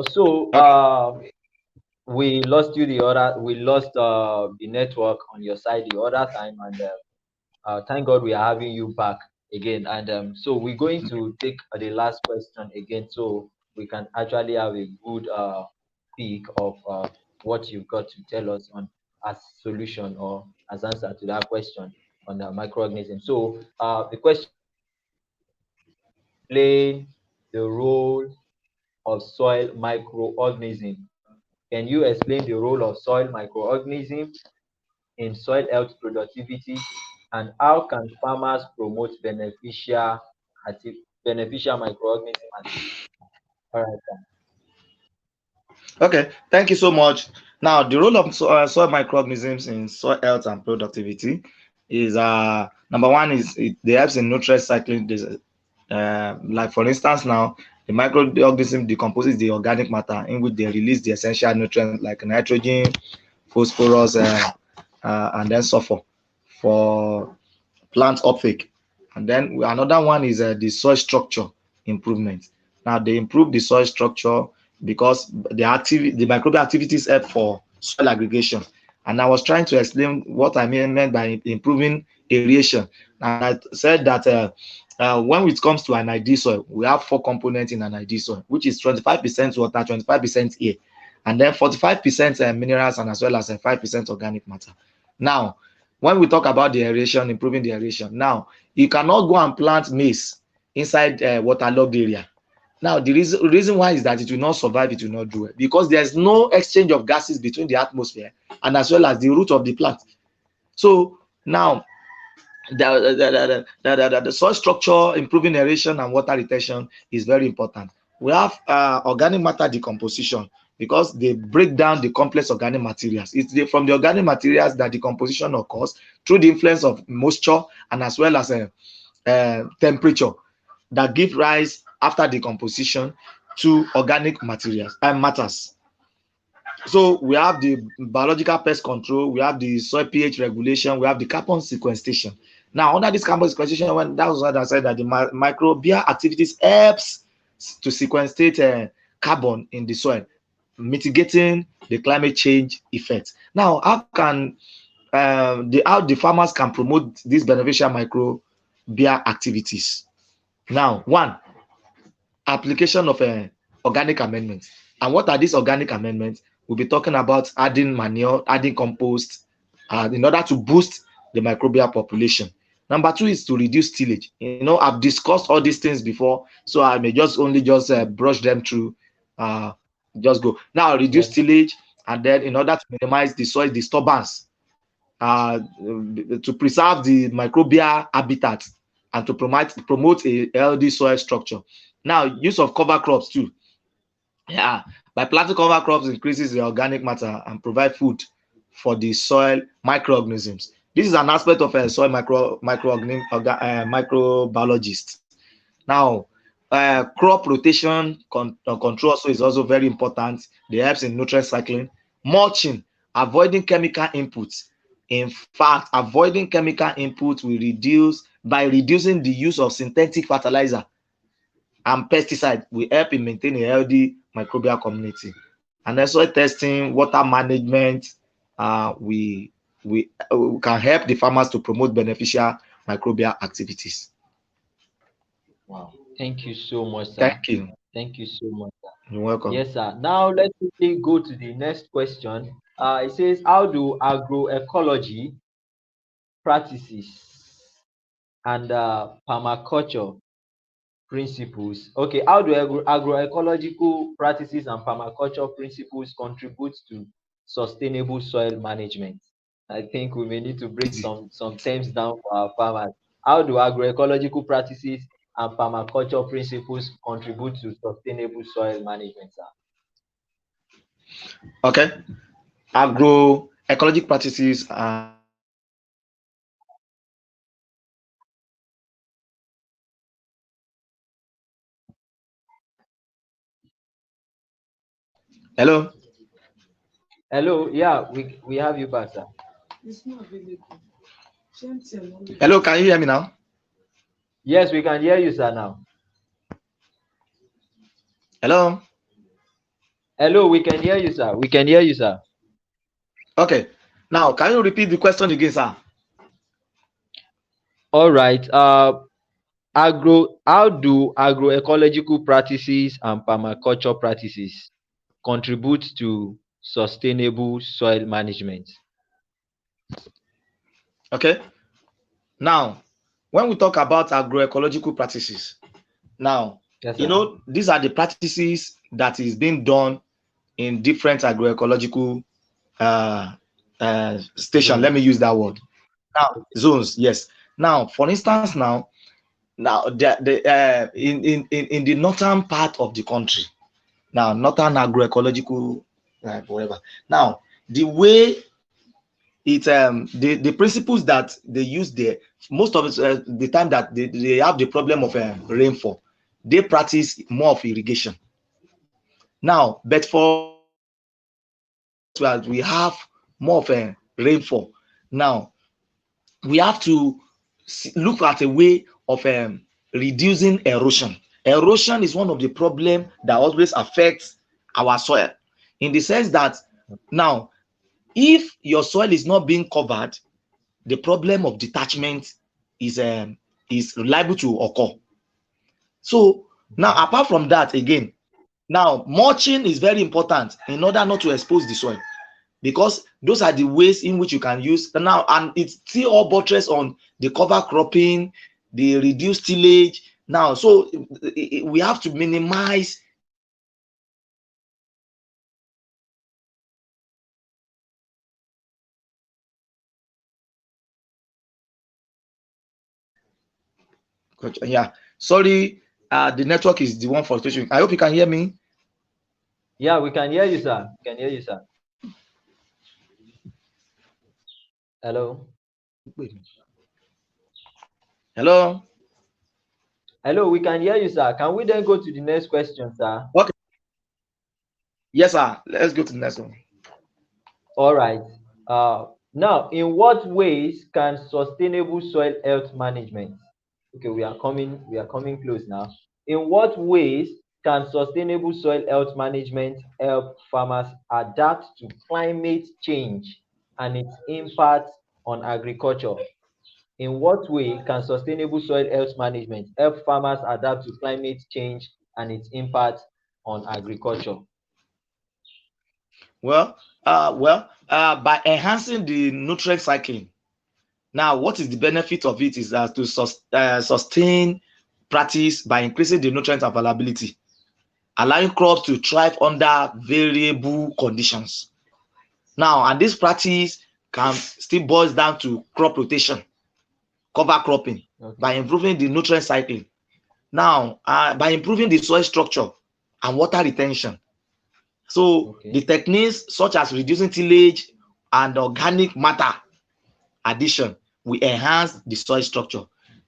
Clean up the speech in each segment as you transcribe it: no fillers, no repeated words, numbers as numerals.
So Okay. we lost the network on your side the other time, and thank God we are having you back again. And so we're going to take the last question again, so we can actually have a good peek of what you've got to tell us on as solution or as answer to that question on the microorganism. So the question explain the role of soil microorganism. Can you explain the role of soil microorganism in soil health productivity, and how can farmers promote beneficial microorganism activity? All right, sir. Okay, thank you so much. Now, the role of soil microorganisms in soil health and productivity is number one is they helps in nutrient cycling. Like for instance, now the microorganism decomposes the organic matter in which they release the essential nutrients like nitrogen, phosphorus, and then sulfur for plant uptake. And then another one is the soil structure improvement. Now they improve the soil structure because the microbial activities help for soil aggregation. And I was trying to explain what I meant by improving aeration. And I said that when it comes to an ideal soil, we have four components in an ideal soil, which is 25% water, 25% air, and then 45% minerals, and as well as 5% organic matter. Now, when we talk about the aeration, improving the aeration, now you cannot go and plant maize inside waterlogged area. Now, the reason why is that it will not survive, it will not do it, because there's no exchange of gases between the atmosphere and as well as the root of the plant. So now the soil structure, improving aeration and water retention is very important. We have organic matter decomposition because they break down the complex organic materials. It's from the organic materials that decomposition occurs through the influence of moisture and as well as temperature that give rise after decomposition to organic materials and matters. So we have the biological pest control, we have the soil pH regulation, we have the carbon sequestration. Now, under this carbon sequestration, when that was what I said that the microbial activities helps to sequestrate carbon in the soil, mitigating the climate change effect. Now, how the farmers can promote these beneficial microbial activities? Now, one, application of organic amendments. And what are these organic amendments? We'll be talking about adding manure, adding compost, in order to boost the microbial population. Number two is to reduce tillage. I've discussed all these things before, so I may just brush them through. Uh, just go now. Reduce Yes. tillage, and then in order to minimize the soil disturbance, to preserve the microbial habitat, and to promote a healthy soil structure. Now, use of cover crops too. Yeah, by planting cover crops increases the organic matter and provide food for the soil microorganisms. This is an aspect of a soil microbiologist. Now, crop rotation control also is also very important. They helps in nutrient cycling. Mulching, avoiding chemical inputs. In fact, avoiding chemical inputs will reducing the use of synthetic fertilizer and pesticide will help in maintaining a healthy microbial community. And then soil testing, water management, we can help the farmers to promote beneficial microbial activities. Wow. Thank you so much, sir. Thank you. Thank you so much, sir. You're welcome. Yes, sir. Now let's quickly go to the next question. It says, how do agroecology practices and permaculture principles. Okay, how do agroecological practices and permaculture principles contribute to sustainable soil management? I think we may need to break Easy. some terms down for our farmers. How do agroecological practices and permaculture principles contribute to sustainable soil management, sir? Okay. Agroecologic practices and hello. Hello, yeah, we have you back, sir. Hello, can you hear me now? Yes, we can hear you, sir, now. Hello. Hello, we can hear you, sir. We can hear you, sir. Okay. Now, can you repeat the question again, sir? All right. How do agroecological practices and permaculture practices contribute to sustainable soil management? Okay. Now, when we talk about agroecological practices, now, Yes, sir. these are the practices that is being done in different agroecological uh, station. Let Zones. me use that Okay. word. Now, zones, yes. Now, for instance, now in the northern part of the country, now northern agroecological whatever. Now, the way the principles that they use there, most of it, the time that they have the problem of rainfall, they practice more of irrigation. Now, but for us in the southwest where we have more of a rainfall, now we have to look at a way of reducing erosion. Erosion is one of the problem that always affects our soil, in the sense that now if your soil is not being covered, the problem of detachment is liable to occur. So now, Okay. apart from that, again, now mulching is very important in order not to expose the soil, because those are the ways in which you can use now, and it's still all buttress on the cover cropping, the reduced tillage. Now, so we have to minimize the erosion of the soil. Now, yeah, sorry, the network is the one frustration. I hope you can hear me. Yeah, we can hear you, sir. We can hear you, sir. Hello. Hello. Hello, we can hear you, sir. Can we then go to the next question, sir? Okay. Yes, sir. Let's go to the next one. All right. Now, in what ways can sustainable soil health management? Okay, we are coming close now. In what ways can sustainable soil health management help farmers adapt to climate change and its impact on agriculture? In what way can sustainable soil health management help farmers adapt to climate change and its impact on agriculture? By enhancing the nutrient cycling. Now, what is the benefit of it is to sustain practice by increasing the nutrient availability, allowing crops to thrive under variable conditions. Now, and this practice can still boils down to crop rotation, cover cropping, Okay. by improving the nutrient cycling. Now, by improving the soil structure and water retention. So, the Okay. techniques such as reducing tillage and organic matter addition will enhance the soil structure.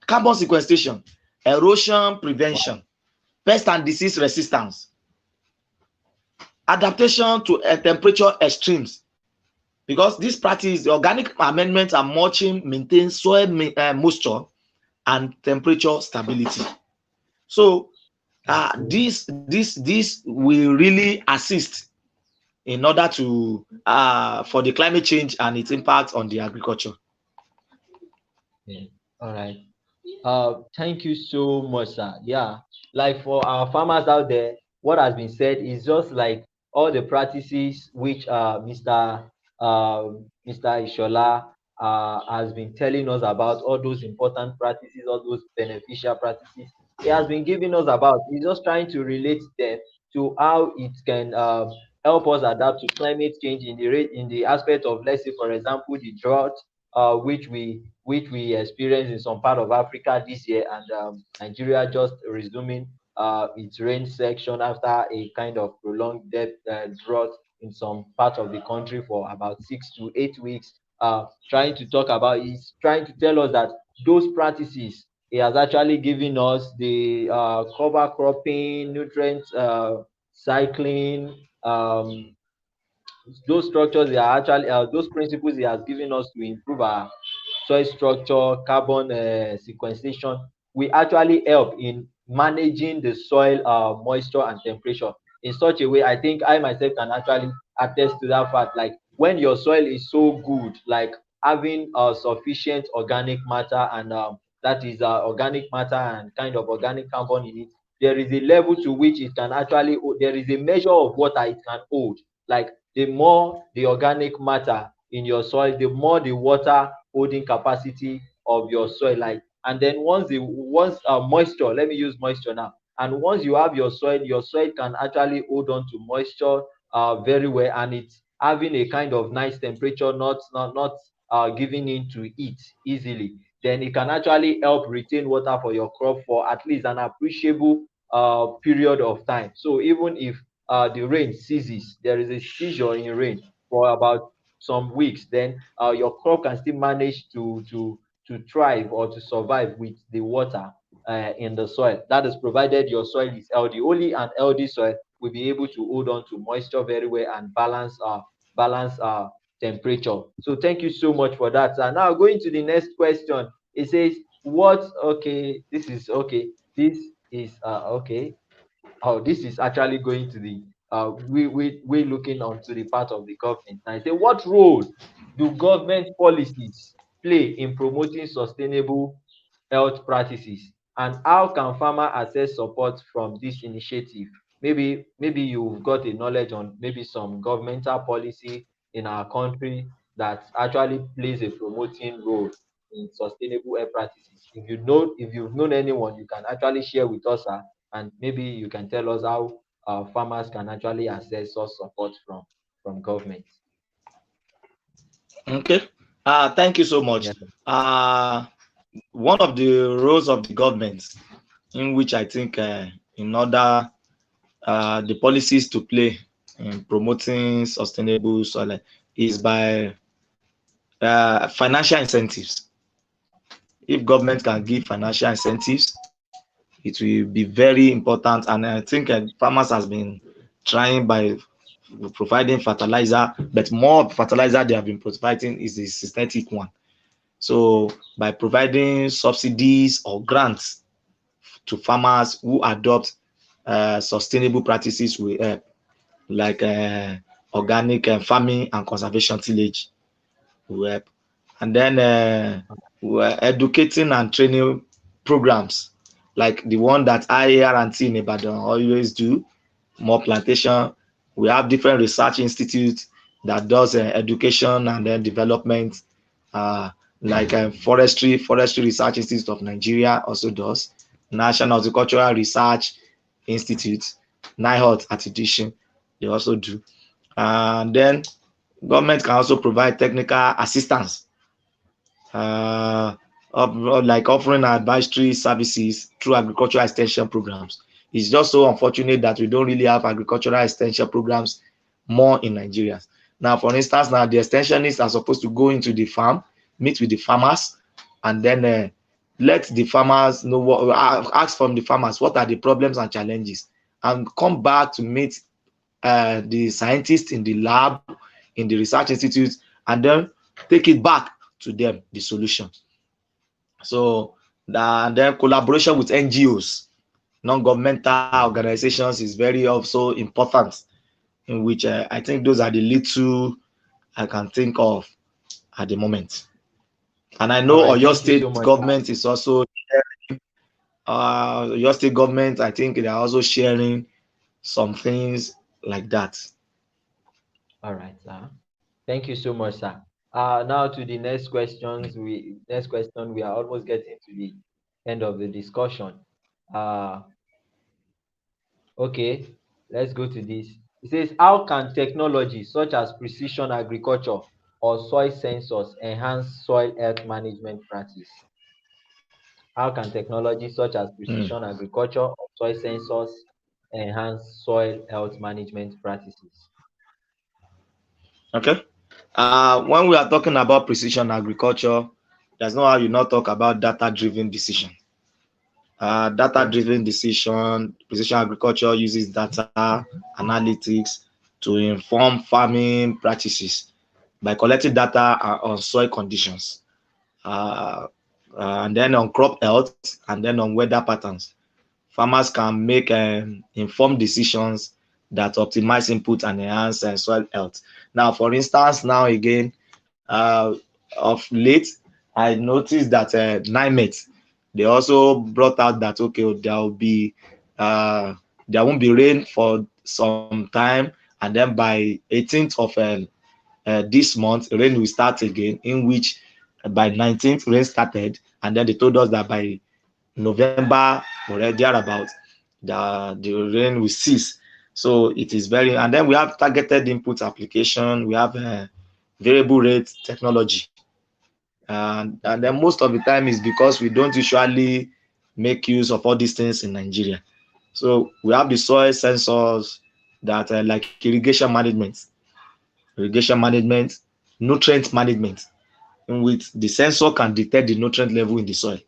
Carbon sequestration, erosion Wow. prevention, pest and disease resistance, adaptation to temperature extremes. Because this practice, the organic amendment and mulching maintain soil moisture and temperature stability. So Okay. this will really assist in order to for the climate change and its impact on the agriculture. Yeah. All right. Thank you so much, sir. Yeah, like for our farmers out there, what has been said is just like all the practices which Mr. Ishola has been telling us about, all those important practices, all those beneficial practices he has been giving us about. He's just trying to relate them to how it can help us adapt to climate change in the in the aspect of, let's say, for example, the drought which we experienced in some part of Africa this year, and Nigeria just resuming its rain section after a kind of prolonged drought in some part of the country for about 6 to 8 weeks. Trying to talk about is trying to tell us that those practices he has actually given us the cover cropping, nutrient cycling, those structures they are actually those principles he has given us to improve our soil structure, carbon sequestration, will actually help in managing the soil moisture and temperature. in such a way. I think I myself can actually attest to that fact. Like when your soil is so good, like having sufficient organic matter and that is organic matter and kind of organic carbon in it, there is a level to which it can actually there is a measure of water it can hold. Like the more the organic matter in your soil, the more the water holding capacity of your soil. Like, and then once moisture, let me use moisture now, and once you have your soil can actually hold on to moisture very well, and it's having a kind of nice temperature, not giving in to heat easily, then it can actually help retain water for your crop for at least an appreciable period of time. So even if the rain ceases, there is a seizure in rain for about some weeks, then your crop can still manage to thrive or to survive with the water in the soil. That is provided your soil is healthy. Only an healthy soil will be able to hold on to moisture very well and balance temperature. So thank you so much for that. And now going to the next question. It says, what okay, this is okay. This is okay. Oh, this is actually going to the we looking onto the part of the government. And I say, what role do government policies play in promoting sustainable health practices, and how can farmer access support from this initiative? Maybe you've got a knowledge on maybe some governmental policy in our country that actually plays a promoting role in sustainable health practices. If you've known anyone, you can actually share with us, and maybe you can tell us how farmers can actually access such support from government. Okay. Thank you so much. Yes. One of the roles of the government, in which I think, in order the policies to play in promoting sustainable soil, is by financial incentives. If government can give financial incentives, it will be very important. And I think farmers has been trying by providing fertilizer, but more fertilizer they have been providing is the synthetic one. So by providing subsidies or grants to farmers who adopt sustainable practices will help, like organic farming and conservation tillage will help. And then we're educating and training programs like the one that IAR&T in Ibadan always do, more plantation. We have different research institutes that does education and then development, uh, like Forestry Research Institute of Nigeria also does, National Horticultural Research Institute, NIHOT at edition, they also do. And then government can also provide technical assistance, uh, like offering advisory services through agricultural extension programs. It's just so unfortunate that we don't really have agricultural extension programs more in Nigeria. Now, for instance, now the extensionists are supposed to go into the farm, meet with the farmers, and then let the farmers know what, ask from the farmers what are the problems and challenges, and come back to meet the scientists in the lab, in the research institutes, and then take it back to them, the solution. So and then collaboration with NGOs, non-governmental organizations, is very also important, in which I think those are the little I can think of at the moment. And I All know right. Oyo Thank you so State much. government is also, Oyo State government, I think they are also sharing some things like that. All right, sir. Thank you so much, sir. Now to the next question. We are almost getting to the end of the discussion. Uh, okay, let's go to this. It says, how can technology such as precision agriculture or soil sensors enhance soil health management practice? How can technology such as Mm. precision agriculture or soil sensors enhance soil health management practices? Okay. When we are talking about precision agriculture, there's no how you not talk about data-driven decision. Okay. Data-driven decision, precision agriculture uses data analytics to inform farming practices by collecting data on soil conditions, uh, and then on crop health, and then on weather patterns. Farmers can make informed decisions that optimize input and enhance soil health. Now, for instance, now again, of late, I noticed that NIMET, they also brought out that okay, there won't be rain for some time, and then by 18th of this month, rain will start again. In which by 19th rain started, and then they told us that by November or thereabout, the rain will cease. So it is very, and then we have targeted input application, we have variable rate technology, and then most of the time is because we don't usually make use of all these things in Nigeria. So we have the soil sensors that like irrigation management, nutrient management, in which the sensor can detect the nutrient level in the soil,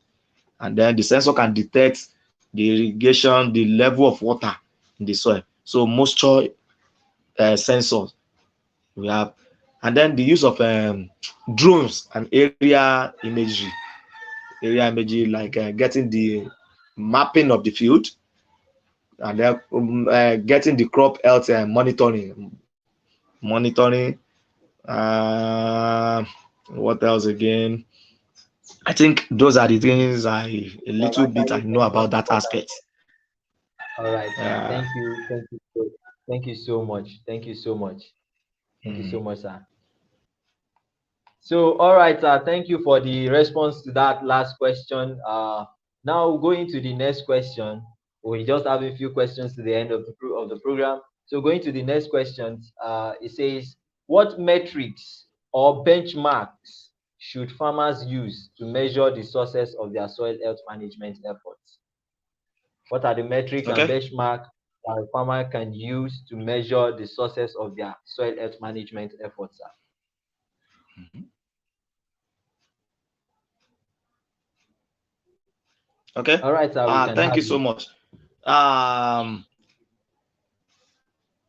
and then the sensor can detect the irrigation, the level of water in the soil. So moisture sensors we have, and then the use of drones and area imagery like getting the mapping of the field, and then getting the crop health monitoring. Uh, what else again? I think those are the things a I've little bit I actually know mentioned about that important. aspect. All right, sir. Uh, Thank you. Thank you so much. Thank you so much. Thank you so mm, much, sir. So, all right, sir. Thank you for the response to that last question. Now going to the next question. We just have a few questions to the end of the program. So, going to the next questions, it says, what metrics or benchmarks should farmers use to measure the success of their soil health management efforts? What are the metrics and okay. benchmarks that a farmer can use to measure the success of their soil health management efforts, sir? Okay. All right, sir. We can Thank have you so you. much. Um,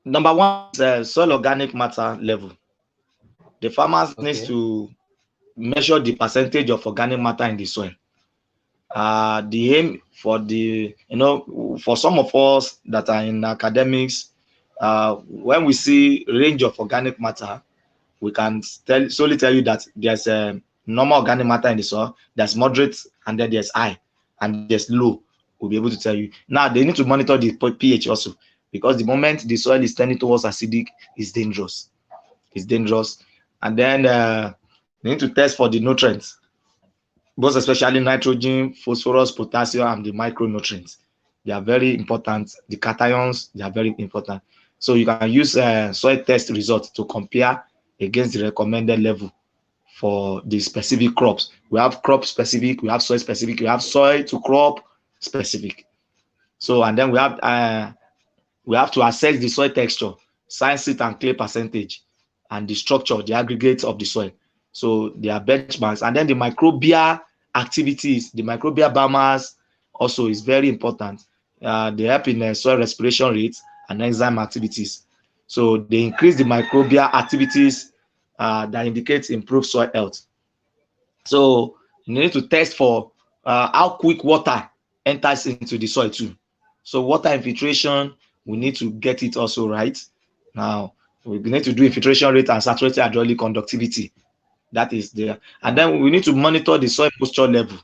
Number one is soil organic matter level. The farmers needs Okay. to measure the percentage of organic matter in the soil. The aim for for some of us that are in academics, when we see range of organic matter, we can solely tell you that there's a normal organic matter in the soil, there's moderate, and then there's high, and there's low. We'll be able to tell you. Now they need to monitor the pH also, because the moment the soil is tending towards acidic, it's dangerous. It's dangerous. And then they need to test for the nutrients, most especially nitrogen, phosphorus, potassium, and the micronutrients. They are very important. The cations, they are very important. So you can use soil test results to compare against the recommended level for the specific crops. We have crop specific, we have soil specific, we have soil to crop specific. So, and then we have to assess the soil texture, science it and clay percentage, and the structure, the aggregate of the soil. So there are benchmarks. And then the microbial activities, the microbial biomass also is very important. They help in soil respiration rates and enzyme activities. So they increase the microbial activities that indicates improved soil health. So you need to test for how quick water enters into the soil too. So water infiltration, we need to get it also right. Now we need to do infiltration rate and saturated hydraulic conductivity. That is there. And then we need to monitor the soil moisture level.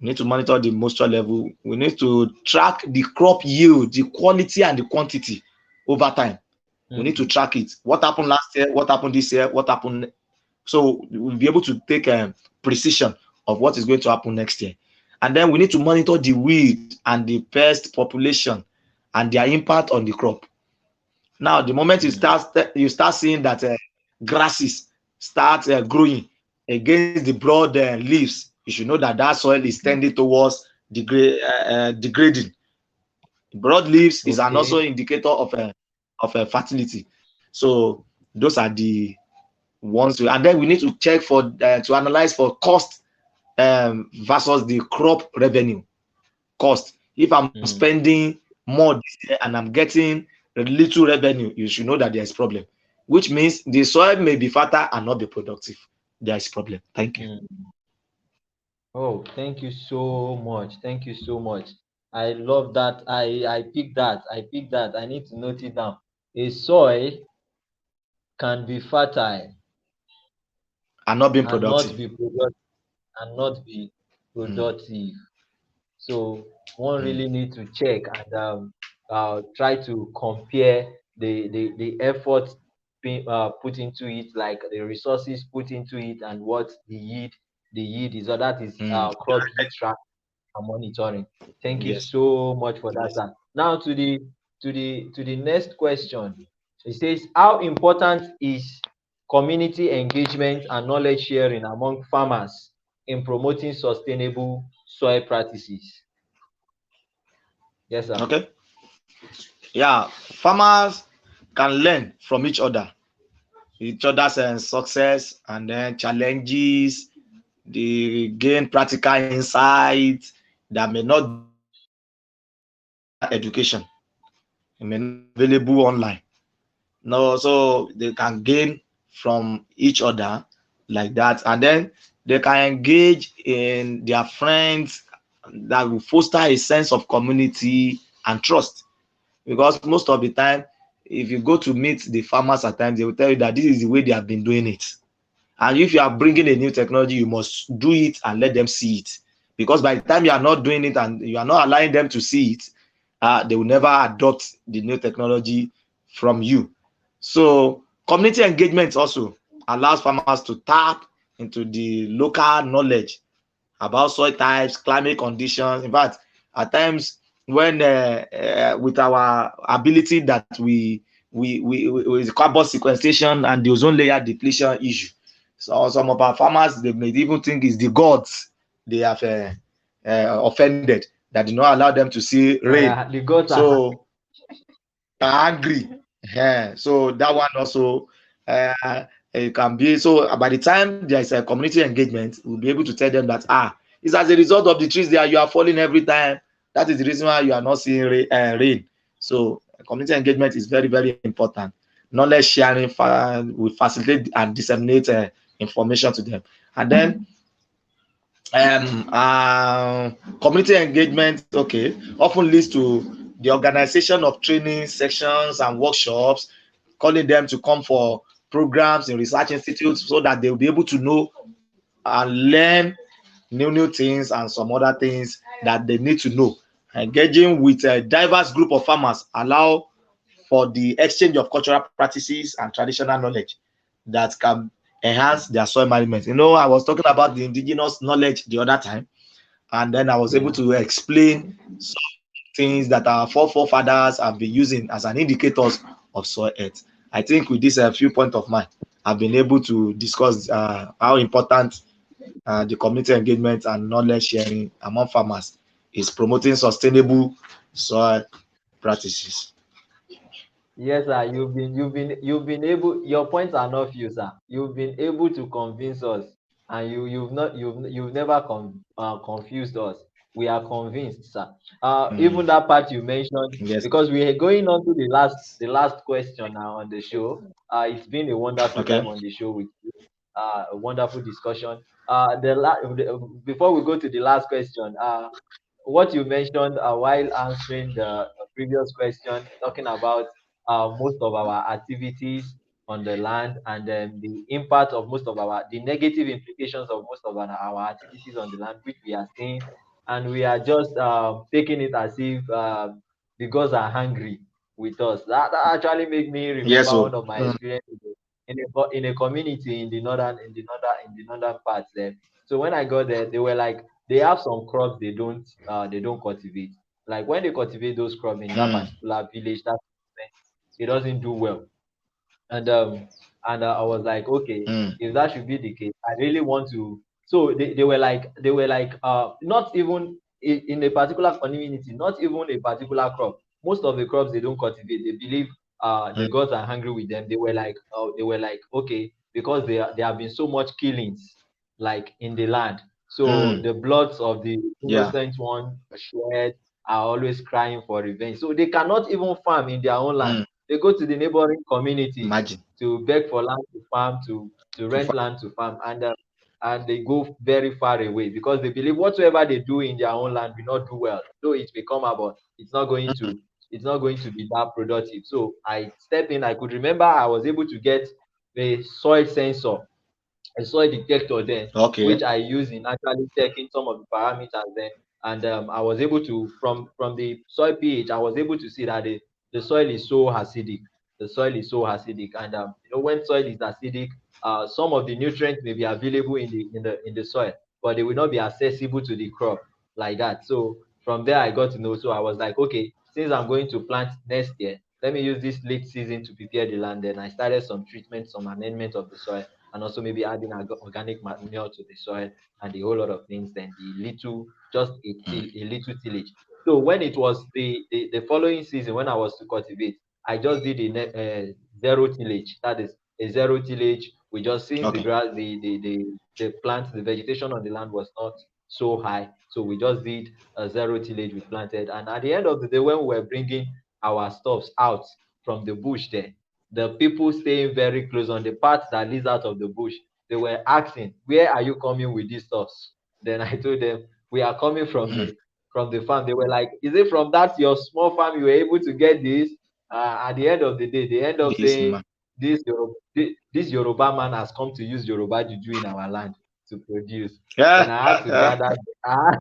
We need to monitor the moisture level. We need to track the crop yield, the quality and the quantity over time. We need to Mm, track it. What happened last year? What happened this year? What happened? So we'll be able to take precision of what is going to happen next year. And then we need to monitor the weed and the pest population and their impact on the crop. Now, the moment mm, you start seeing that grasses start growing against the broad leaves, you should know that that soil is tending towards degrading. Broad leaves is an okay. also indicator of fertility. So those are the ones. And then we need to check for to analyze for cost versus the crop revenue cost. If I'm Mm, spending more this year and I'm getting a little revenue, you should know that there is problem, which means the soil may be fertile and not be productive. There is problem. Thank you. mm. Oh, thank you so much. Thank you so much. I love that. I pick that. I pick that. I need to note it down. A soil can be fertile and not being and not productive. be productive and not be Mm, productive. So one mm, really need to check and try to compare the effort being put into it, like the resources put into it, and what the yield is. So that is mm. crop yield track and monitoring. Thank you Yes. so much for that, sir. Now to the next question. It says, how important is community engagement and knowledge sharing among farmers in promoting sustainable soil practices? Yes, sir. Okay. Yeah, farmers can learn from each other's success and then challenges. They gain practical insights that may not be available in formal education. It may not be available online. No, so they can gain from each other like that, and then they can engage in their friends that will foster a sense of community and trust. Because most of the time, if you go to meet the farmers at times, they will tell you that this is the way they have been doing it. And if you are bringing a new technology, you must do it and let them see it. Because by the time you are not doing it and you are not allowing them to see it, they will never adopt the new technology from you. So community engagement also allows farmers to tap into the local knowledge about soil types, climate conditions. In fact, at times when with our ability that we with carbon sequestration and the ozone layer depletion issue, so some of our farmers they may even think it's the gods they have offended that did not allow them to see rain. The gods are So angry. So that one also it can be so by the time there is a community engagement, we'll be able to tell them that it's as a result of the trees there you are falling every time. That is the reason why you are not seeing rain. So community engagement is very, very important. Knowledge sharing will facilitate and disseminate information to them. And then community engagement, okay, often leads to the organization of training sections and workshops, calling them to come for programs in research institutes so that they will be able to know and learn new things and some other things that they need to know. Engaging with a diverse group of farmers allow for the exchange of cultural practices and traditional knowledge that can enhance their soil management. I was talking about the indigenous knowledge the other time, and then I was able yeah. to explain some things that our forefathers have been using as an indicators of soil health. I think with this few point of mine, I've been able to discuss how important the community engagement and knowledge sharing among farmers is promoting sustainable soil practices. Yes, sir. You've been able. Your points are not few, sir. You've been able to convince us, and you've never confused us. We are convinced, sir. Mm, Even that part you mentioned, yes. because we are going on to the last question now on the show. It's been a wonderful Okay. time on the show with you. A wonderful discussion. Before we go to the last question, what you mentioned while answering the previous question, talking about most of our activities on the land, and then the impact of the negative implications of most of our activities on the land, which we are seeing, and we are just taking it as if the gods are hungry with us. That actually made me Yes. remember So. one of my experiences in a community in the northern parts there. So when I got there, they were like, they have some crops they don't cultivate. Like when they cultivate those crops in that Mm, particular village, that it doesn't do well. And I was like, okay, mm, if that should be the case, I really want to. So they were like not even in a particular community, not even a particular crop. Most of the crops they don't cultivate. They believe the mm, gods are hungry with them. They were like, okay, because there have been so much killings like in the land. So mm, the bloods of the yeah. innocent one shed are always crying for revenge. So they cannot even farm in their own land. Mm, They go to the neighboring communities imagine. to beg for land to farm, to To rent fa- land to farm. And and they go very far away because they believe whatsoever they do in their own land will not do well. Though it may come about, it's not going to be that productive. So I stepped in. I could remember I was able to get a soil sensor, a soil detector then, Okay. which I use in actually checking some of the parameters then. And I was able to, from the soil pH, I was able to see that the soil is so acidic. The soil is so acidic, and when soil is acidic, some of the nutrients may be available in the soil, but they will not be accessible to the crop like that. So from there, I got to know. So I was like, okay, since I'm going to plant next year, let me use this late season to prepare the land. Then I started some treatment, some amendment of the soil, and also maybe adding organic manure to the soil and a whole lot of things. Then the little, just a little tillage. So when it was the following season, when I was to cultivate, I just did zero tillage. That is a zero tillage. We just, since the Okay. grass, the plant, the vegetation on the land was not so high, so we just did a zero tillage. We planted, and at the end of the day, when we were bringing our stuffs out from the bush there, the people staying very close on the part that leads out of the bush, they were asking, "Where are you coming with these stuffs?" Then I told them, "We are coming from the farm." They were like, "Is it from that your small farm you were able to get this?" At the end of the day, they end up This saying, man. this Yoruba man has come to use Yoruba juju in our land to produce." Then Yeah. I had to gather, I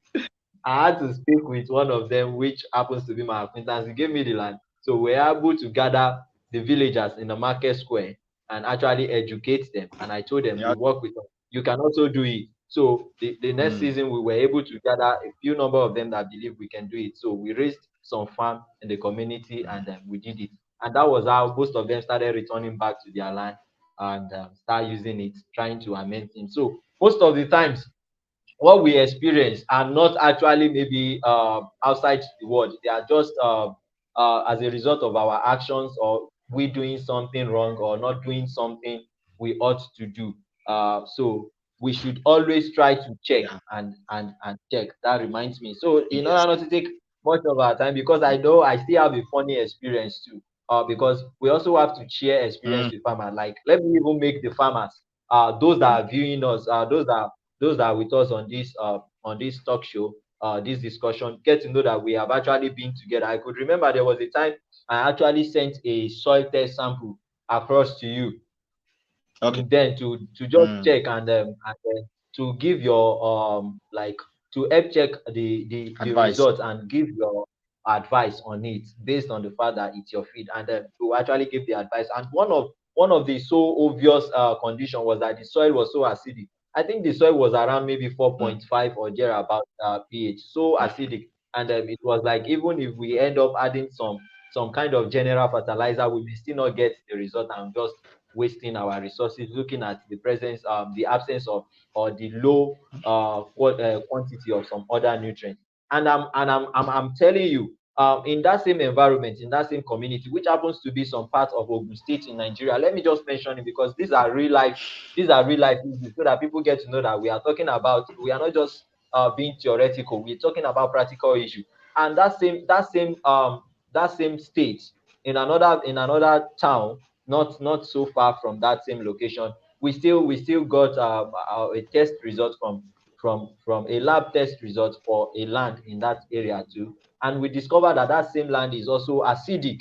I had to speak with one of them, which happens to be my acquaintance. He gave me the land. So we're able to gather the villagers in the market square and actually educate them. And I told them, Yeah. we work with them. You can also do it. So the next Mm. season, we were able to gather a few number of them that believe we can do it. So we raised some farm in the community, and we did it. And that was how most of them started returning back to their land and start using it, trying to amend things. So most of the times, what we experience are not actually maybe outside the world. They are just as a result of our actions, or we doing something wrong or not doing something we ought to do. So we should always try to check Yeah. and check. That reminds me. So in Yes. order not to take much of our time, because I know I still have a funny experience too. Because we also have to share experience Mm. with farmers. Like, let me even make the farmers, those that are viewing us, those that are with us on this talk show, this discussion, get to know that we have actually been together. I could remember there was a time I actually sent a soil test sample across to you, Okay. then to just Mm. check, and then to give your like, to help check the Advice. results and give your advice on it based on the fact that it's your feed, and then to actually give the advice. And one of the so obvious condition was that the soil was so acidic. I think the soil was around maybe Mm. 4.5 or thereabout pH, so Mm. acidic. And it was like, even if we end up adding some kind of general fertilizer, we may still not get the result, and just wasting our resources looking at the presence, the absence of, or the low quantity of some other nutrients. And I'm telling you, in that same environment, in that same community, which happens to be some part of Ogun State in Nigeria, let me just mention it because these are real life issues, so that people get to know that we are talking about, we are not just being theoretical, we're talking about practical issue. And that same state, in another town, not so far from that same location, we still got a test result from a lab test result for a land in that area too. And we discovered that that same land is also acidic.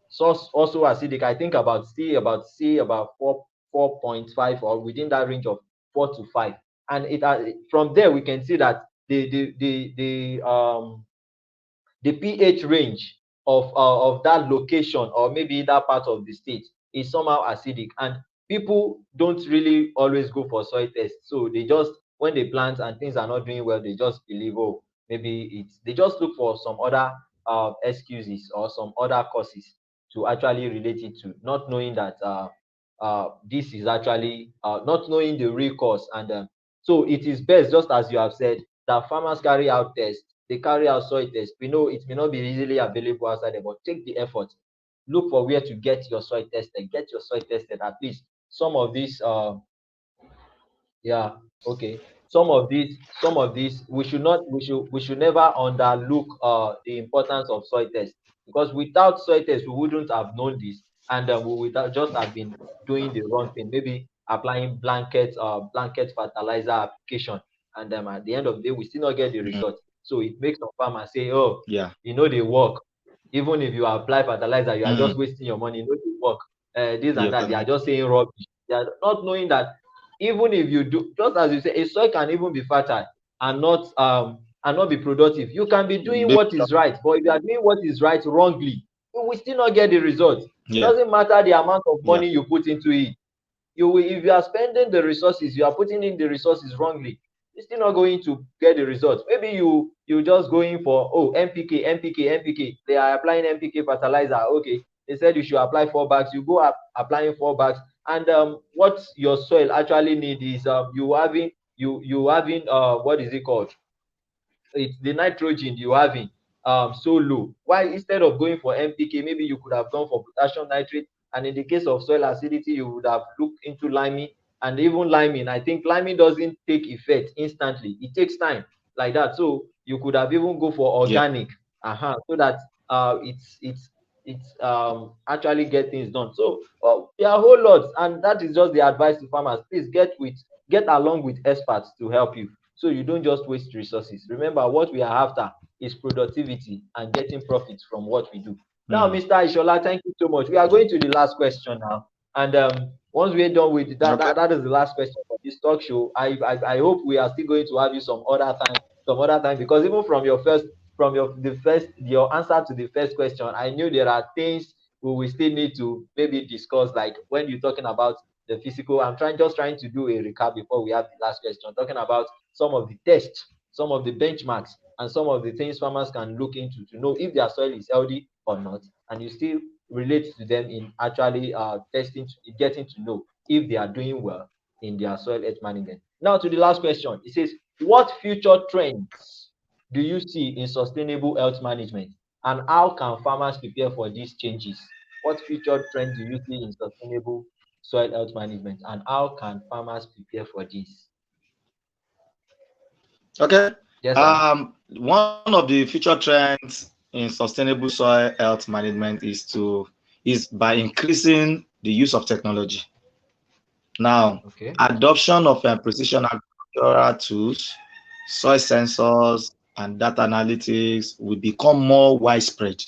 So also acidic, I think about 4.5, or within that range of 4 to 5. And from there we can see that the pH range of that location, or maybe that part of the state, is somehow acidic. And people don't really always go for soil tests. So they just, when they plant and things are not doing well, they just believe, oh, maybe they just look for some other excuses or some other causes to actually relate it to, not knowing that this is actually not knowing the real cause. And so it is best, just as you have said, that farmers carry out tests. They carry out soil tests. We know it may not be easily available outside there, but take the effort. Look for where to get your soil tested. Get your soil tested. At least some of these, yeah, okay. Some of these, we should never underlook the importance of soil tests, because without soil tests, we wouldn't have known this, and we would just have been doing the wrong thing. Maybe applying blanket fertilizer application, and at the end of the day, we still not get the result. So it makes some farmers say, oh, Yeah. they work. Even if you apply fertilizer, you are Mm. just wasting your money. They work. This and Yeah. that. They are just saying rubbish. They are not knowing that even if you do, just as you say, a soil can even be fertile and not be productive. You can be doing Big- what is right, but if you are doing what is right wrongly, you will still not get the result. It Yeah. doesn't matter the amount of Yeah. money you put into it. You will, if you are spending the resources, you are putting in the resources wrongly, you're still not going to get the results. Maybe you just going for, oh, NPK, NPK, NPK. They are applying NPK fertilizer. Okay, they said you should apply 4 bags. You go up applying 4 bags, and what your soil actually need is you having what is it called? It's the nitrogen you having so low. Why, instead of going for NPK, maybe you could have gone for potassium nitrate. And in the case of soil acidity, you would have looked into liming. And even liming, I think liming doesn't take effect instantly. It takes time like that. So you could have even go for Yeah. organic, so that it's actually get things done. So there are a whole lot, and that is just the advice to farmers. Please get along with experts to help you, so you don't just waste resources. Remember, what we are after is productivity and getting profits from what we do. Now, Mm. Mr. Ishola, thank you so much. We are going to the last question now. And once we're done with that, Okay. that is the last question for this talk show. I hope we are still going to have you some other time, because even from your answer to the first question, I knew there are things we will still need to maybe discuss, like when you're talking about the physical. I'm trying to do a recap before we have the last question, talking about some of the tests, some of the benchmarks, and some of the things farmers can look into to know if their soil is healthy or not. And you still relate to them in actually getting to know if they are doing well in their soil health management. Now, to the last question, it says, what future trends do you see in sustainable health management, and how can farmers prepare for these changes? What future trends do you see in sustainable soil health management, and how can farmers prepare for this? Okay. Yes, sir. One of the future trends in sustainable soil health management is by increasing the use of technology. Now, Okay. adoption of precision agricultural tools, soil sensors, and data analytics will become more widespread.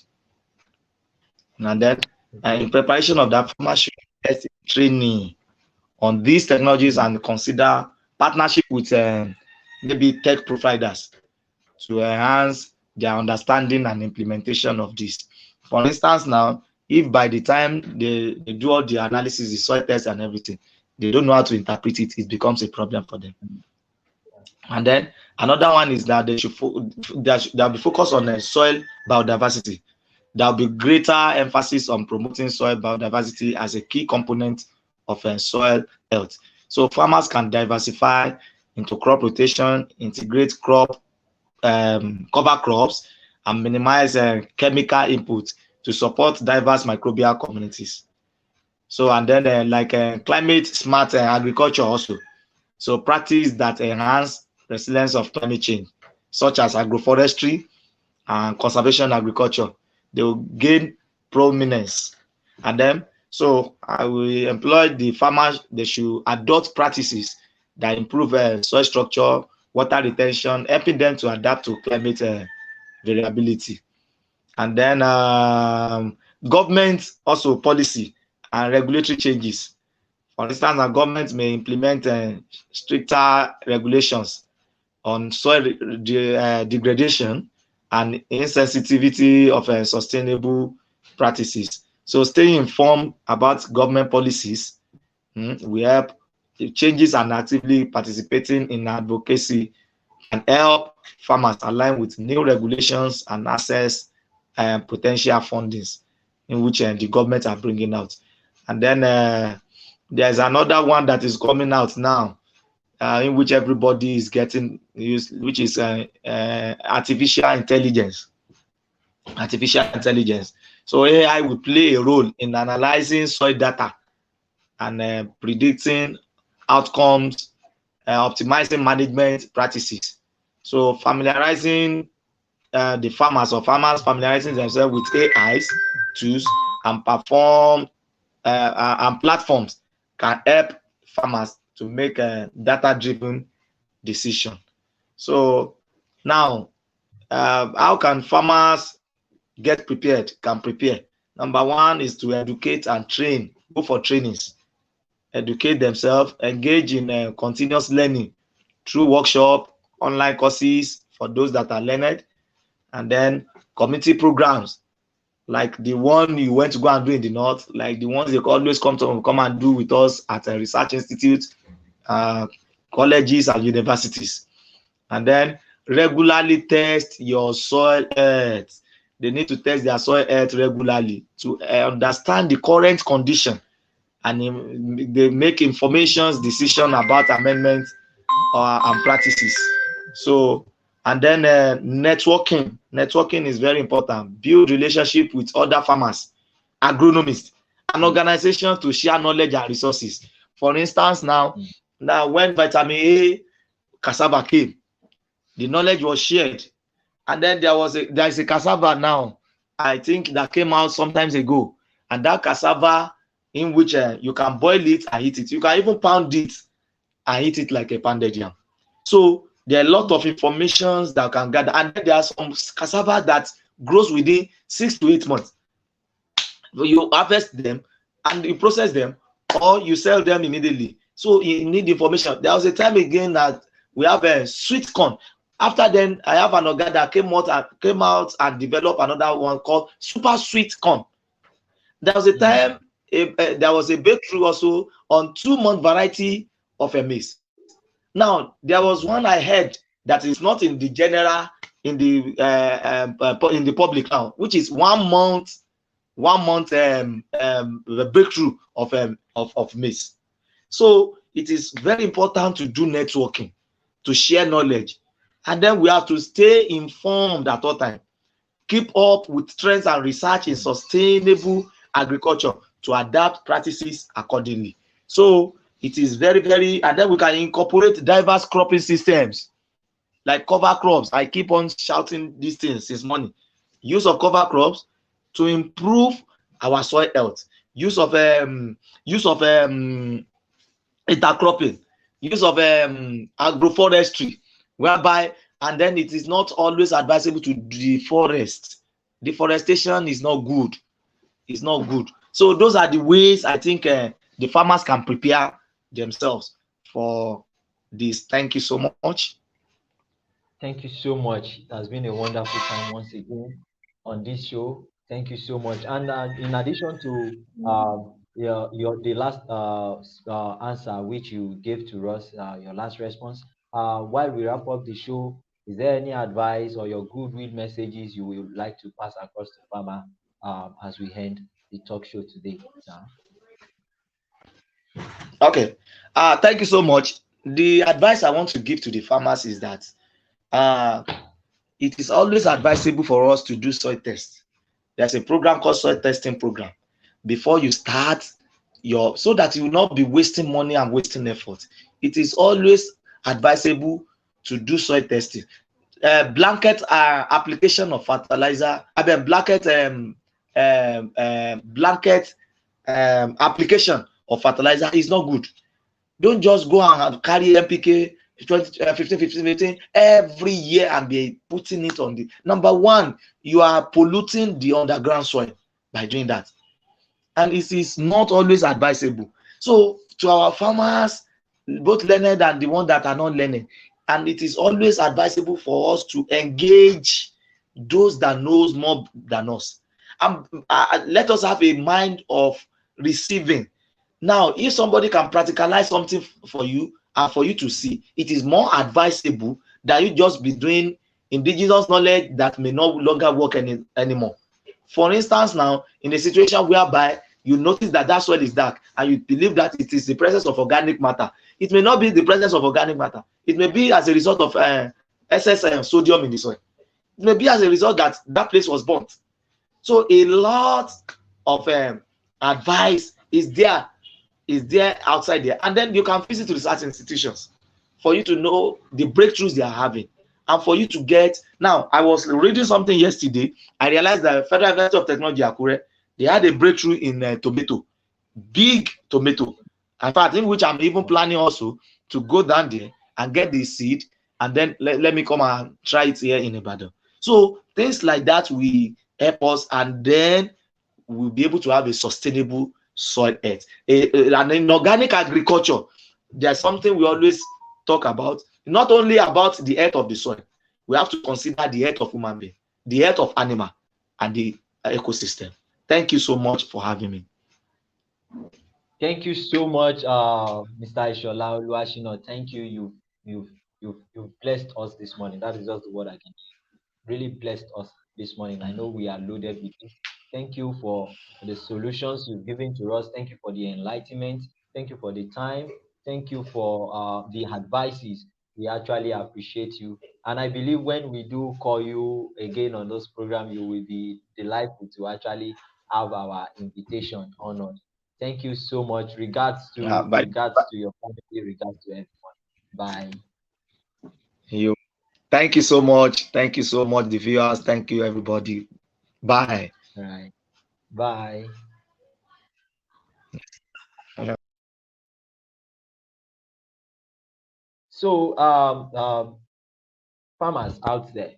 And then, in Okay. preparation of that, farmers should invest in training on these technologies Mm. and consider partnership with maybe tech providers to enhance their understanding and implementation of this. For instance, now, if by the time they do all the analysis, the soil test and everything, they don't know how to interpret it, it becomes a problem for them. And then another one is that they'll be focused on soil biodiversity. There'll be greater emphasis on promoting soil biodiversity as a key component of soil health. So farmers can diversify into crop rotation, integrate cover crops, and minimize chemical input to support diverse microbial communities. So, and then climate smart agriculture also. So practice that enhance resilience of climate change, such as agroforestry and conservation agriculture, they will gain prominence. And then, so I will employ the farmers, they should adopt practices that improve soil structure, water retention, helping them to adapt to climate variability. And then government also policy and regulatory changes. For instance, our government may implement stricter regulations on soil degradation and insensitivity of sustainable practices. So staying informed about government policies will help. The changes and actively participating in advocacy can help farmers align with new regulations and access potential fundings in which the government are bringing out. And then there's another one that is coming out now in which everybody is getting used, which is artificial intelligence. Artificial intelligence. So AI will play a role in analyzing soil data and predicting outcomes, optimizing management practices. So familiarizing the farmers or farmers familiarizing themselves with AIs tools and platforms can help farmers to make a data-driven decision. So now, how can farmers get prepared? Can prepare. Number one is to educate and train. Go for trainings, educate themselves, engage in continuous learning through workshop, online courses for those that are learned, and then community programs like the one you went to go and do in the north, like the ones they always come and do with us at a research institute, colleges and universities. And then regularly test your soil health. They need to test their soil health regularly to understand the current condition, and they make information decision about amendments and practices. So, and then networking is very important. Build relationship with other farmers, agronomists, and organizations to share knowledge and resources. For instance, now when vitamin A cassava came, the knowledge was shared. And then there is a cassava now, I think, that came out sometimes ago, and that cassava in which you can boil it and eat it. You can even pound it and eat it like a pounded yam. So there are a lot of informations that can gather, and then there are some cassava that grows within 6 to 8 months. You harvest them and you process them, or you sell them immediately. So you need information. There was a time again that we have a sweet corn. After then, I have an organ that came out and developed another one called super sweet corn. There was a time there was a breakthrough also on 2-month variety of a maize. Now there was one I heard that is not in the general in the public now, which is 1 month the breakthrough of maize. So it is very important to do networking, to share knowledge, and then we have to stay informed at all time. Keep up with trends and research in sustainable agriculture to adapt practices accordingly. So it is very, very, and then we can incorporate diverse cropping systems like cover crops. I keep on shouting these things since morning. Use of cover crops to improve our soil health. Use of intercropping. Use of agroforestry, whereby, and then it is not always advisable to deforest. Deforestation is not good. It's not good. So those are the ways I think the farmers can prepare themselves for this. Thank you so much. Thank you so much. It has been a wonderful time once again on this show. Thank you so much. And in addition to the last answer which you gave to us, your last response, while we wrap up the show, is there any advice or your goodwill messages you would like to pass across to farmer as we end the talk show today, sir? Okay. Thank you so much. The advice I want to give to the farmers is that it is always advisable for us to do soil tests. There's a program called soil testing program before you start so that you will not be wasting money and wasting effort. It is always advisable to do soil testing. Blanket application of fertilizer, blanket application of fertilizer is not good. Don't just go and carry NPK 15, 15 every year and be putting it on the number one. You are polluting the underground soil by doing that, and it is not always advisable. So to our farmers, both learned and the ones that are not learned, and it is always advisable for us to engage those that knows more than us, and let us have a mind of receiving. Now, if somebody can practicalize something for you and for you to see, it is more advisable that you just be doing indigenous knowledge that may no longer work anymore. For instance, now in a situation whereby you notice that that soil is dark and you believe that it is the presence of organic matter, it may not be the presence of organic matter. It may be as a result of excess sodium in the soil. It may be as a result that that place was burnt. So a lot of advice is there outside there, and then you can visit research institutions for you to know the breakthroughs they are having, and for you to get. Now, I was reading something yesterday. I realized that Federal University of Technology Akure, they had a breakthrough in tomato, big tomato, In fact, in which I'm even planning also to go down there and get the seed, and then let me come and try it here in Ibadan. So things like that will help us, and then we'll be able to have a sustainable soil health. And in organic agriculture, there's something we always talk about, not only about the health of the soil, we have to consider the health of human being, the health of animal, and the ecosystem. Thank you so much for having me. Thank you so much, Mr. Ishola Oluwashina. Thank you. You've blessed us this morning. That is just the word I can really blessed us this morning. I know we are loaded with it. Thank you for the solutions you've given to us. Thank you for the enlightenment. Thank you for the time. Thank you for the advices. We actually appreciate you. And I believe when we do call you again on this program, you will be delightful to actually have our invitation honored. Thank you so much. By Regards to your family, regards to everyone. Bye. you. Thank you so much. Thank you so much, the viewers. Thank you, everybody. Bye. All right. Bye. So, farmers out there,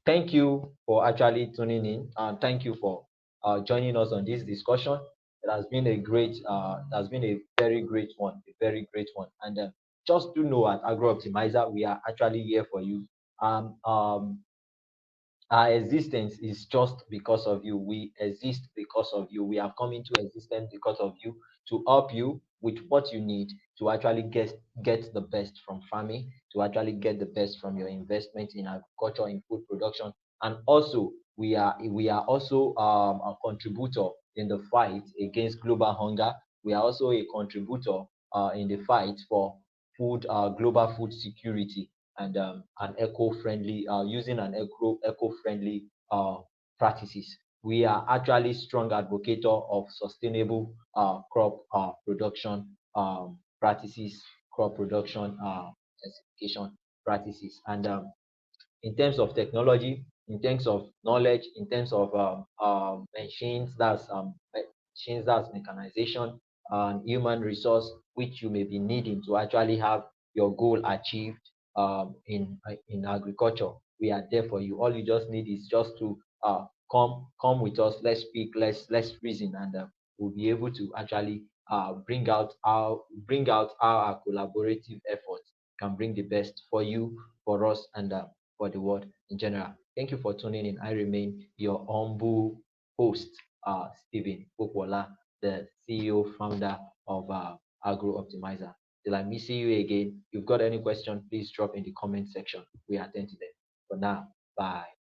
thank you for actually tuning in, and thank you for joining us on this discussion. It has been a very great one, a very great one. And just to know, at Agro Optimizer, we are actually here for you. Um, um, our existence is just because of you. We exist because of you. We have come into existence because of you, to help you with what you need to actually get the best from farming, to actually get the best from your investment in agriculture, in food production. And also we are also a contributor in the fight against global hunger. We are also a contributor in the fight for global food security, and an eco-friendly, using an eco-friendly practices. We are actually strong advocate of sustainable crop production practices, crop production certification practices. And in terms of technology, in terms of knowledge, in terms of machines, that's mechanization and human resource, which you may be needing to actually have your goal achieved in agriculture. We are there for you. All you just need is just to come with us. Let's speak. Let's reason, and we'll be able to actually bring out how our collaborative efforts can bring the best for you, for us, and for the world in general. Thank you for tuning in. I remain your humble host, Stephen Okwola, the CEO founder of Agro Optimizer. Till I meet you again, if you've got any question, please drop in the comment section. We attend to them. For now, bye.